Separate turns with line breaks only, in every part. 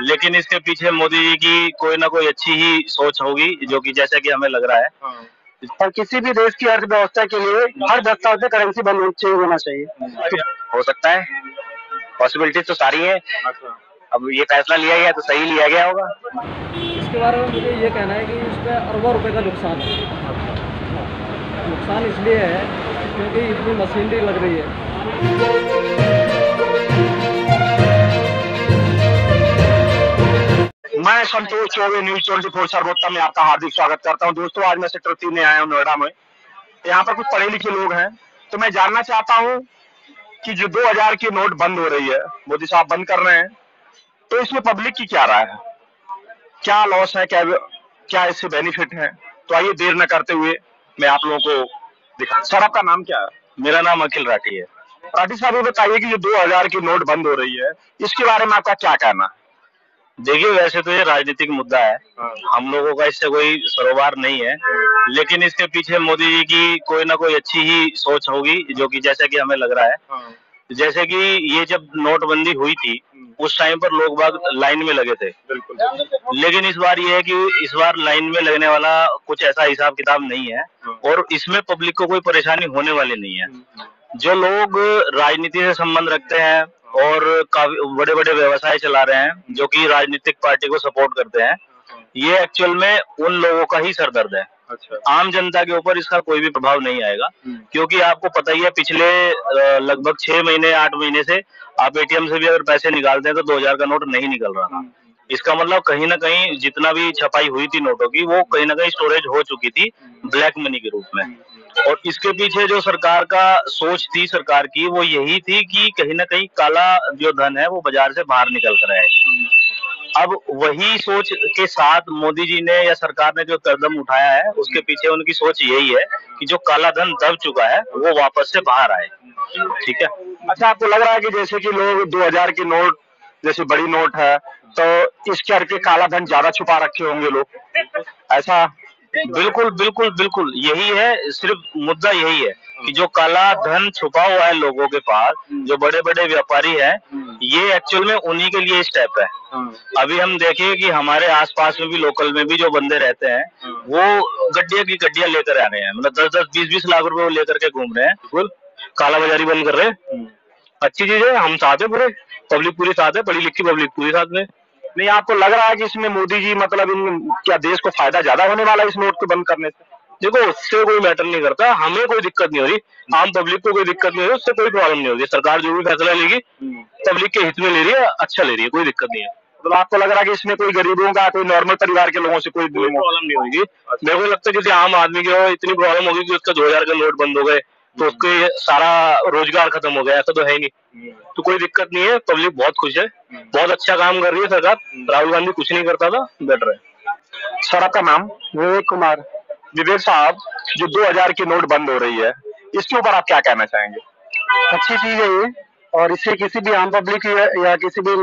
लेकिन इसके पीछे मोदी जी की कोई ना कोई अच्छी ही सोच होगी, जो कि जैसा कि हमें लग रहा है।
और किसी भी देश की अर्थव्यवस्था के लिए हर 10 साल पे करेंसी बंद चेंज होना चाहिए।
हो सकता है, पॉसिबिलिटीज तो सारी है। अब ये फैसला लिया गया तो सही लिया गया होगा।
इसके बारे में मुझे ये कहना है कि इसमें अरबों रुपए का नुकसान है। नुकसान इसलिए है क्योंकि इतनी मशीनरी लग रही है।
मैं संतोष चौबे, न्यूज 24 सर्वोत्तम में आपका हार्दिक स्वागत करता हूं। दोस्तों, आज मैं सेक्टर 3 में आया हूं, नोएडा में। यहाँ पर कुछ पढ़े लिखे लोग हैं, तो मैं जानना चाहता हूं कि जो 2000 की नोट बंद हो रही है, मोदी साहब बंद कर रहे हैं, तो इसमें पब्लिक की क्या राय है, क्या लॉस है, क्या इससे बेनिफिट है? तो आइए देर न करते हुए मैं आप लोगों को दिखा। सर, आपका नाम क्या है? मेरा नाम अखिल राठी है। राठी साहब, ये बताइए कि जो 2000 की नोट बंद हो रही है, इसके बारे में आपका क्या कहना है? देखिए, वैसे तो ये राजनीतिक मुद्दा है, हम लोगों का इससे कोई सरोकार नहीं है, लेकिन इसके पीछे मोदी जी की कोई ना कोई अच्छी ही सोच होगी, जो कि जैसा कि हमें लग रहा है। जैसे कि ये जब नोटबंदी हुई थी, उस टाइम पर लोग बाग लाइन में लगे थे, लेकिन इस बार ये है कि इस बार लाइन में लगने वाला कुछ ऐसा हिसाब किताब नहीं है, और इसमें पब्लिक को कोई परेशानी होने वाली नहीं है। जो लोग राजनीति से संबंध रखते हैं और काफी बड़े बड़े व्यवसाय चला रहे हैं, जो कि राजनीतिक पार्टी को सपोर्ट करते हैं, ये एक्चुअल में उन लोगों का ही सरदर्द है। आम जनता के ऊपर इसका कोई भी प्रभाव नहीं आएगा, क्योंकि आपको पता ही है, पिछले लगभग 6 महीने 8 महीने से आप एटीएम से भी अगर पैसे निकालते हैं तो 2000 का नोट नहीं निकल रहा था। इसका मतलब कहीं ना कहीं जितना भी छपाई हुई थी नोटों की, वो कहीं ना कहीं स्टोरेज हो चुकी थी ब्लैक मनी के रूप में। और इसके पीछे जो सरकार का सोच थी, सरकार की, वो यही थी कि कहीं ना कहीं काला जो धन है वो बाजार से बाहर निकल कर आए। अब वही सोच के साथ मोदी जी ने या सरकार ने जो कदम उठाया है, उसके पीछे उनकी सोच यही है कि जो काला धन दब चुका है वो वापस से बाहर आए। ठीक है। अच्छा, आपको लग रहा है कि जैसे कि लोग 2000 की नोट, जैसे बड़ी नोट है, तो इस करके काला धन ज्यादा छुपा रखे होंगे लोग, ऐसा? बिल्कुल बिल्कुल बिल्कुल, यही है, सिर्फ मुद्दा यही है कि जो काला धन छुपा हुआ है लोगों के पास, जो बड़े बड़े व्यापारी हैं, ये एक्चुअल में उन्हीं के लिए स्टेप है। अभी हम देखें कि हमारे आसपास में भी, लोकल में भी जो बंदे रहते हैं, वो गड्डिया की गड्डियां लेकर आ रहे हैं, मतलब 10-10, 20-20 लाख रुपए वो लेकर के घूम रहे हैं। बिल्कुल काला बाजारी बंद कर रहे हैं। अच्छी चीज है, हम साथ है, पूरे पब्लिक पूरी साथ है, पढ़ी लिखी पब्लिक पूरी साथ में। नहीं, आपको लग रहा है कि इसमें मोदी जी, मतलब इन क्या देश को फायदा ज्यादा होने वाला है इस नोट को बंद करने से? देखो, उससे कोई मैटर नहीं करता, हमें कोई दिक्कत नहीं हो रही, आम पब्लिक को कोई दिक्कत नहीं हो रही, उससे कोई प्रॉब्लम नहीं होगी। सरकार जो भी फैसला लेगी पब्लिक के हित में ले रही है, अच्छा ले रही है, कोई दिक्कत नहीं है। मतलब आपको लग रहा है कि इसमें कोई गरीबों का, कोई नॉर्मल परिवार के लोगों से कोई प्रॉब्लम नहीं होगी? मेरे को लगता है किसी आम आदमी की इतनी प्रॉब्लम होगी कि उसका 2000 का नोट बंद हो गए तो उसके सारा रोजगार खत्म हो गया, ऐसा तो है ही नहीं। तो कोई दिक्कत नहीं है, पब्लिक बहुत खुश है, बहुत अच्छा काम कर रही है सरकार। राहुल गांधी कुछ नहीं करता था, बेटर है। सर, आपका नाम?
विवेक कुमार।
विवेक साहब, जो 2000 की नोट बंद हो रही है, इसके ऊपर आप क्या कहना चाहेंगे?
अच्छी चीज है ये, और इससे किसी भी आम पब्लिक या किसी भी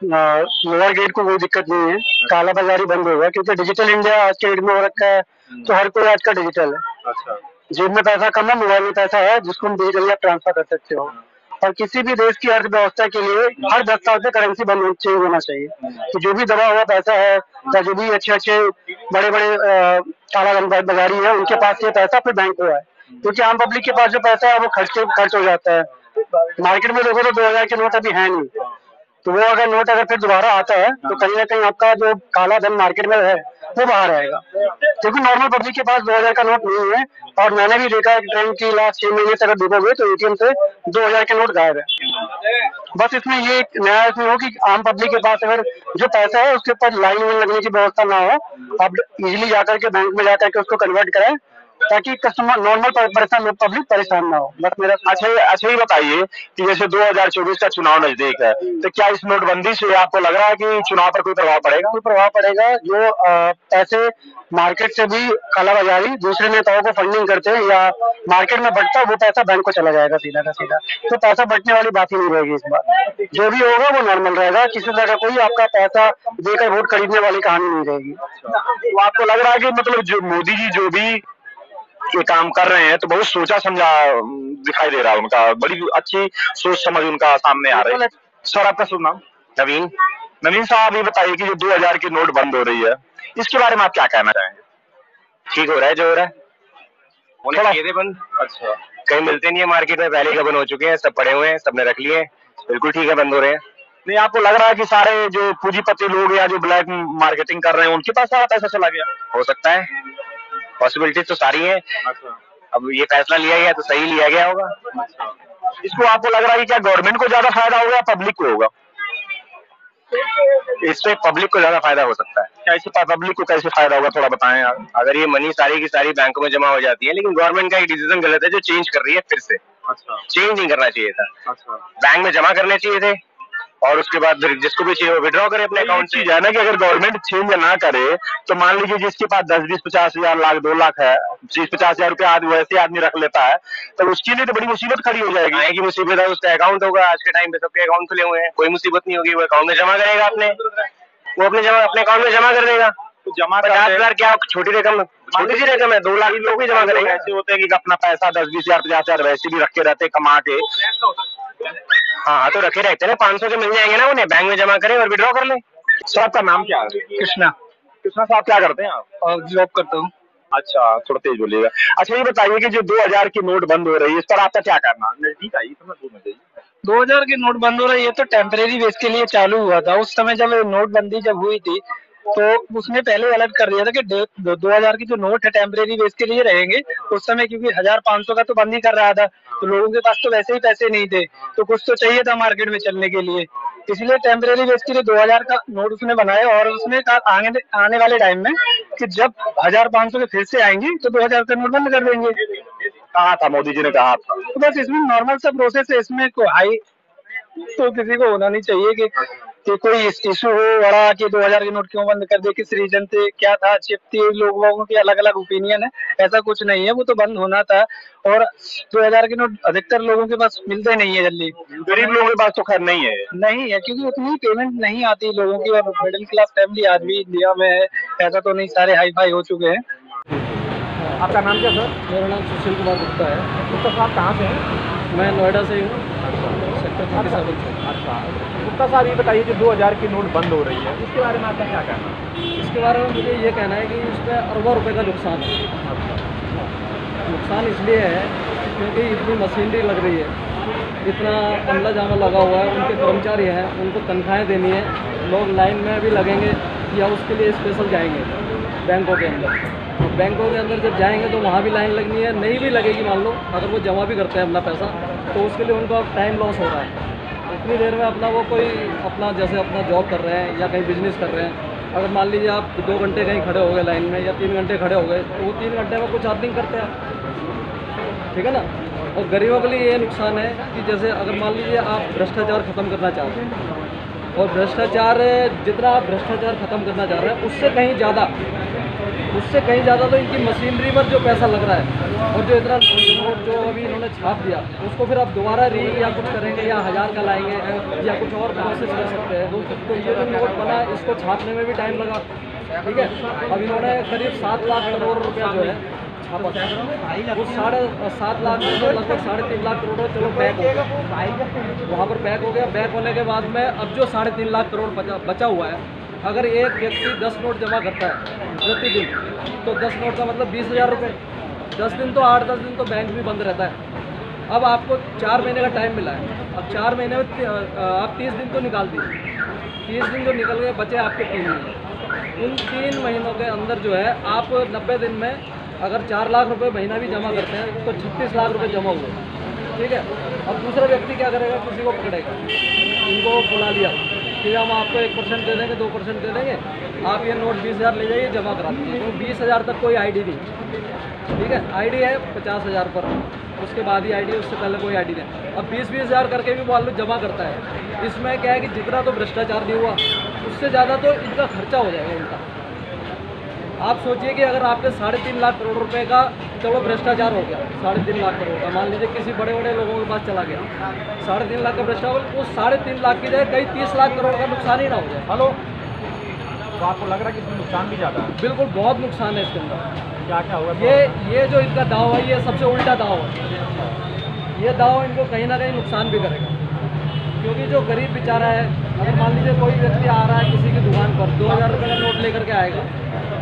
लोअर ग्रेड को कोई दिक्कत नहीं है। काला बाजारी बंद होगा, क्योंकि डिजिटल इंडिया आज के डेट में हो रखा है, तो हर कोई आज का डिजिटल है।
अच्छा।
जेब में पैसा कम है, मोबाइल में पैसा है, जिसको हम डिजिटली आप ट्रांसफर कर सकते हो। और किसी भी देश की अर्थव्यवस्था के लिए हर 10 साल पे करेंसी बंद चेंज होना चाहिए। तो जो भी दबा हुआ पैसा है, या जो भी अच्छे अच्छे बड़े बड़े काला बाजारी है, उनके पास ये पैसा फिर बैंक हुआ है, क्योंकि आम पब्लिक के पास जो पैसा है वो खर्च हो जाता है। मार्केट में देखो तो 2000 के नोट अभी है नहीं, तो वो अगर नोट अगर फिर दोबारा आता है तो कहीं ना कहीं आपका जो काला धन मार्केट में है वो बाहर आएगा, क्योंकि नॉर्मल पब्लिक के पास 2000 का नोट नहीं है। और मैंने भी देखा है ट्रेंड की लास्ट 6 महीने से अगर देखोगे तो एटीएम से 2000 के नोट गायब है। बस इसमें ये नया इसमें हो कि आम पब्लिक के पास अगर जो पैसा है उसके ऊपर लाइन में लगने की व्यवस्था ना हो, आप इजीली जाकर के बैंक में जाकर के उसको कन्वर्ट कराएं, ताकि कस्टमर नॉर्मल परेशान पब्लिक परेशान ना हो। बस मेरा
अच्छा ये बताइए कि जैसे 2024 का चुनाव नजदीक है, तो क्या इस नोटबंदी से आपको लग रहा है कि चुनाव पर कोई प्रभाव पड़ेगा?
कोई प्रभाव पड़ेगा? जो पैसे मार्केट से भी कालाबाजारी दूसरे नेताओं को फंडिंग करते हैं या मार्केट में बढ़ता है, वो पैसा बैंक को चला जाएगा सीधा का सीधा, तो पैसा बचने वाली बात ही नहीं रहेगी इस बार। जो भी होगा वो नॉर्मल रहेगा, किसी तरह का कोई आपका पैसा देकर वोट खरीदने वाली कहानी नहीं रहेगी।
तो आपको लग रहा है कि मतलब जो मोदी जी जो भी ये काम कर रहे हैं, तो बहुत सोचा समझा दिखाई दे रहा है उनका, बड़ी अच्छी सोच समझ उनका सामने आ रही है। सर, आपका शुभ नाम?
नवीन।
नवीन साहब ये बताइए कि जो 2000 की नोट बंद हो रही है, इसके बारे में आप क्या कहना चाहेंगे?
ठीक हो रहा है जो हो रहा है, होने चाहिए थे बंद।
अच्छा,
कहीं मिलते नहीं है मार्केट में, पहले ही बंद हो चुके हैं, सब पड़े हुए हैं, सबने रख लिए हैं, बिल्कुल ठीक है, बंद हो रहे हैं।
नहीं आपको लग रहा है कि सारे जो पूंजीपति लोग या जो ब्लैक मार्केटिंग कर रहे हैं उनके पास सारा पैसा चला गया?
हो सकता है, पॉसिबिलिटीज तो सारी हैं।
अच्छा,
अब ये फैसला लिया गया तो सही लिया गया होगा।
इसको आपको लग रहा है कि क्या गवर्नमेंट को ज्यादा फायदा होगा या पब्लिक को होगा?
इससे पब्लिक को ज्यादा फायदा हो सकता है।
कैसे पब्लिक को कैसे फायदा होगा, थोड़ा बताएं आप।
अगर ये मनी सारी की सारी बैंकों में जमा हो जाती है, लेकिन गवर्नमेंट का एक डिसीजन गलत है जो चेंज कर रही है फिर से।
अच्छा,
चेंज नहीं करना चाहिए था,
अच्छा,
बैंक में जमा करने चाहिए थे और उसके बाद जिसको भी चाहिए वो विड्रॉ करे अपने अकाउंट से।
चीज है ना कि अगर गवर्नमेंट चेंज ना करे तो मान लीजिए जिसके पास 10-20-50 हजार लाख 2 लाख है, 20-50 हजार रुपया आज वैसे आदमी रख लेता है तो उसके लिए तो बड़ी मुसीबत खड़ी हो जाएगी।
आए की मुसीबत है, उसका अकाउंट होगा, आज के टाइम पे सबके अकाउंट खुले हुए हैं, कोई मुसीबत नहीं होगी, वो अकाउंट में जमा करेगा वो अपने अकाउंट में जमा कर देगा।
तो जमा
50,000 क्या छोटी रकम, छोटी सी रकम है, 2 लाख लोग भी जमा करेंगे।
ऐसे होते हैं कि अपना पैसा 10-20 हजार 50 हजार वैसे भी रख के रहते कमा के।
हाँ तो रखे रहते हैं ना, 500 के मिल जाएंगे ना उन्हें, बैंक में जमा करें और विड्रॉ कर ले।
सर आपका नाम क्या है?
कृष्णा।
कृष्णा साहब क्या करते हैं आप?
और जॉब करता हूँ।
अच्छा, थोड़ा तेज बोलिएगा। अच्छा ये बताइए कि जो 2000 की नोट बंद हो रही है इस पर आपका क्या करना? नजदीक आइए, थोड़ा दूर में जाइए।
2000 की नोटबंदी हो रही है तो टेम्परेरी बेस के लिए चालू हुआ था। उस समय जब नोटबंदी जब हुई थी तो उसने पहले अलर्ट कर दिया था कि 2000 की जो नोट है टेम्परेरी बेस के लिए रहेंगे। उस समय क्योंकि 1500 का तो बंद ही कर रहा था तो लोगों के पास तो वैसे ही पैसे नहीं थे तो कुछ तो चाहिए था मार्केट में चलने के लिए, इसलिए टेम्परेरी बेस के लिए 2000 का नोट उसने बनाया। और उसने कहा आने वाले टाइम में कि जब 1500 के फिर से आएंगे तो 2000 का नोट बंद कर देंगे।
कहा था मोदी जी ने, कहा था।
तो बस इसमें नॉर्मल सा प्रोसेस है, इसमें कोई हाई तो किसी को होना नहीं चाहिए कि कोई इशू हो बड़ा कि 2000 की नोट क्यों बंद कर दे, किस रीजन से, क्या था, चिप थी, लोगों की अलग अलग ओपिनियन है, ऐसा कुछ नहीं है, वो तो बंद होना था। और 2000 की नोट अधिकतर लोगों के पास मिलते नहीं है जल्दी,
गरीब लोगों के पास तो खैर नहीं है
क्योंकि उतनी पेमेंट नहीं आती लोगों की। और मिडिल क्लास फैमिली आज भी इंडिया में है, ऐसा तो नहीं सारे हाई फाई हो चुके हैं।
आपका नाम क्या सर?
मेरा नाम सुशील कुमार गुप्ता है।
गुप्ता साहब कहाँ से हैं?
मैं नोएडा से हूँ, सेक्टर 37 से।
अच्छा, गुप्ता साहब ये बताइए जो 2000 की नोट बंद हो रही है इसके बारे में आपका क्या कहना है?
इसके बारे में मुझे ये कहना है कि इसमें अरबों रुपए का नुकसान है। नुकसान इसलिए है क्योंकि इतनी मशीनरी लग रही है, इतना अमला जामा लगा हुआ है, उनके कर्मचारी हैं, उनको तनख्वाहें देनी है, लोग लाइन में भी लगेंगे या उसके लिए स्पेशल जाएंगे बैंकों के अंदर। बैंकों के अंदर जब जाएंगे तो वहाँ भी लाइन लगनी है, नहीं भी लगेगी मान लो, अगर वो जमा भी करते हैं अपना पैसा तो उसके लिए उनको अब टाइम लॉस हो रहा है। इतनी देर में अपना वो कोई अपना जैसे अपना जॉब कर रहे हैं या कहीं बिजनेस कर रहे हैं, अगर मान लीजिए आप 2 घंटे कहीं खड़े हो गए लाइन में या 3 घंटे खड़े हो गए तो वो 3 घंटे में कुछ अर्निंग करते हैं, ठीक है ना। और गरीबों के लिए ये नुकसान है कि जैसे अगर मान लीजिए आप भ्रष्टाचार ख़त्म करना चाहते हैं और भ्रष्टाचार जितना आप भ्रष्टाचार ख़त्म करना चाह रहे हैं उससे कहीं ज़्यादा तो इनकी मशीनरी पर जो पैसा लग रहा है और जो इतना नोट जो अभी इन्होंने छाप दिया उसको फिर आप दोबारा या कुछ करेंगे या 1000 का लाएंगे या कुछ और प्रोसेस कर सकते हैं। तो ये जो नोट बना इसको छापने में भी टाइम लगा, ठीक है। अब इन्होंने करीब 7 लाख करोड़ रुपया जो है छापा, वो 7.5 लाख में लगभग 3.5 लाख करोड़ चलो बैक हो गया, वहाँ पर बैक हो गया। बैक होने के बाद में अब जो 3.5 लाख करोड़ बचा हुआ है, अगर एक व्यक्ति 10 नोट जमा करता है प्रतिदिन तो 10 नोट का मतलब 20,000 रुपये। 10 दिन तो 8-10 दिन तो बैंक भी बंद रहता है। अब आपको 4 महीने का टाइम मिला है, अब 4 महीने में आप 30 दिन तो निकाल दीजिए, 30 दिन जो निकल गए बचे आपके 3 महीने। उन 3 महीनों के अंदर जो है आप 90 दिन में अगर 4 लाख रुपए महीना भी जमा करते हैं तो 36 लाख रुपए जमा हुए, ठीक है। अब दूसरा व्यक्ति क्या करेगा, किसी को पकड़ेगा, इनको बुला लिया कि हम आपको 1% दे देंगे, 2% दे देंगे, आप ये नोट 20,000 ले जाइए जमा करा दीजिए। तो 20,000 तक कोई आईडी नहीं, ठीक है। आईडी है 50,000 पर, उसके बाद ही आईडी, उससे पहले कोई आईडी नहीं। अब 20-20 हज़ार करके भी मान लो जमा करता है। इसमें क्या है कि जितना तो भ्रष्टाचार नहीं हुआ उससे ज़्यादा तो इनका खर्चा हो जाएगा उनका। आप सोचिए कि अगर आपके 3.5 लाख करोड़ रुपए का चलो भ्रष्टाचार हो गया, 3.5 लाख करोड़ का मान लीजिए किसी बड़े बड़े लोगों के पास चला गया, 3.5 लाख का भ्रष्टाचार, उस 3.5 लाख की जगह कई 30 लाख करोड़ का नुकसान ही ना हो जाए।
हेलो, तो आपको लग रहा है कि इसमें नुकसान भी ज़्यादा है?
बिल्कुल, बहुत नुकसान है इसके अंदर।
क्या क्या हुआ?
ये जो इनका दाव है ये सबसे उल्टा दाव है। ये दाव इनको कहीं ना कहीं नुकसान भी करेगा, क्योंकि जो गरीब बेचारा है, अगर मान लीजिए कोई व्यक्ति आ रहा है किसी की दुकान पर 2000 रुपये का नोट लेकर के आएगा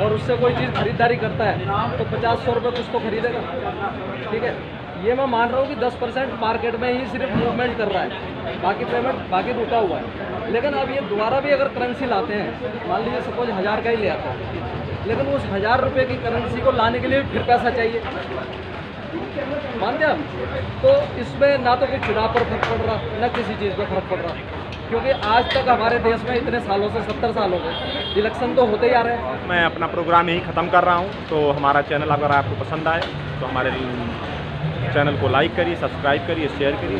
और उससे कोई चीज़ खरीदारी करता है तो 50-100 रुपये कुछ तो खरीदेगा, ठीक है। ये मैं मान रहा हूँ कि 10% मार्केट में ही सिर्फ मूवमेंट कर रहा है, बाकी पेमेंट बाकी रुका हुआ है। लेकिन अब ये दोबारा भी अगर करेंसी लाते हैं, मान लीजिए सपोज 1000 का ही ले आता है, लेकिन उस 1000 रुपये की करेंसी को लाने के लिए फिर पैसा चाहिए, मानते आप। तो इसमें ना तो कोई चुनाव पर फर्क पड़ रहा, ना किसी चीज़ पर फर्क पड़ रहा, क्योंकि आज तक हमारे देश में इतने सालों से 70 साल हो गए इलेक्शन तो होते ही आ रहे हैं।
मैं अपना प्रोग्राम यही ख़त्म कर रहा हूँ। तो हमारा चैनल अगर आपको पसंद आए तो हमारे चैनल को लाइक करिए, सब्सक्राइब करिए, शेयर करिए।